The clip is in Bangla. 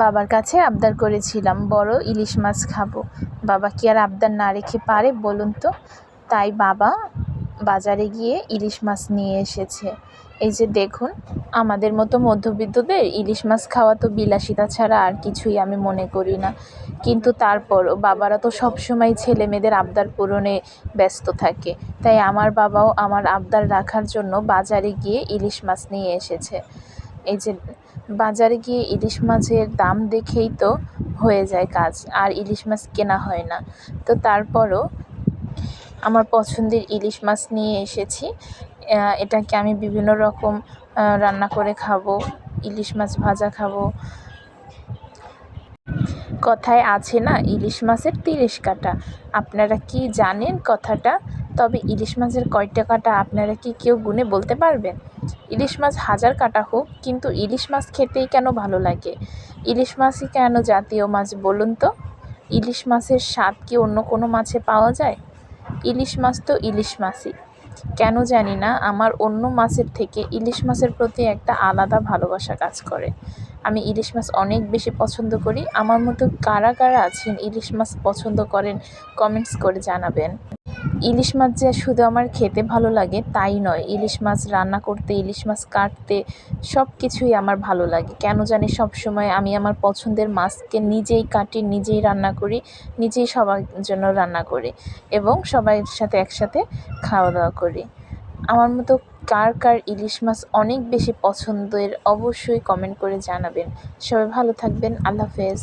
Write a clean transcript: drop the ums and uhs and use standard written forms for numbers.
বাবার কাছে আবদার করেছিলাম বড় ইলিশ মাছ খাবো। বাবা কি আর আবদার না রেখে পারে বলুন তো? তাই বাবা বাজারে গিয়ে ইলিশ মাছ নিয়ে এসেছে। এই যে দেখুন, আমাদের মতো মধ্যবিত্তদের ইলিশ মাছ খাওয়া তো বিলাসিতা ছাড়া আর কিছুই আমি মনে করি না। কিন্তু তারপরও বাবারা তো সবসময় ছেলে মেয়েদের আবদার পূরণে ব্যস্ত থাকে। তাই আমার বাবাও আমার আবদার রাখার জন্য বাজারে গিয়ে ইলিশ মাছ নিয়ে এসেছে। এই যে বাজারে গিয়ে ইলিশ মাছের দাম দেখেই তো হয়ে যায় কাজ, আর ইলিশ মাছ কেনা হয় না। তো তারপরও আমার পছন্দের ইলিশ মাছ নিয়ে এসেছি। এটাকে আমি বিভিন্ন রকম রান্না করে খাবো, ইলিশ মাছ ভাজা খাবো। কথায় আছে না, ইলিশ মাছের ৩০ কাঁটা। আপনারা কি জানেন কথাটা? তবে ইলিশ মাছের কয়টা কাঁটা আপনারা কি কেউ গুনে বলতে পারবেন? ইলিশ মাছ হাজার কাঁটা হোক, কিন্তু ইলিশ মাছ খেতেই কেন ভালো লাগে? ইলিশ মাছই কেন জাতীয় মাছ বলুন তো? ইলিশ মাছের স্বাদ কি অন্য কোনো মাছে পাওয়া যায়? ইলিশ মাছ তো ইলিশ মাছই। কেন জানি না, আমার অন্য মাছের থেকে ইলিশ মাছের প্রতি একটা আলাদা ভালোবাসা কাজ করে। আমি ইলিশ মাছ অনেক বেশি পছন্দ করি। আমার মতো কারা কারা আছেন ইলিশ মাছ পছন্দ করেন, কমেন্টস করে জানাবেন। ইলিশ মাছ যে শুধু আমার খেতে ভালো লাগে তাই নয়, ইলিশ মাছ রান্না করতে, ইলিশ মাছ কাটতে সব কিছুই আমার ভালো লাগে। কেন জানি সবসময় আমি আমার পছন্দের মাছকে নিজেই কাটি, নিজেই রান্না করি, নিজেই সবার জন্য রান্না করি এবং সবাই সাথে একসাথে খাওয়া দাওয়া করি। আমার মতো কার কার ইলিশ মাছ অনেক বেশি পছন্দের অবশ্যই কমেন্ট করে জানাবেন। সবাই ভালো থাকবেন। আল্লাহ হাফেজ।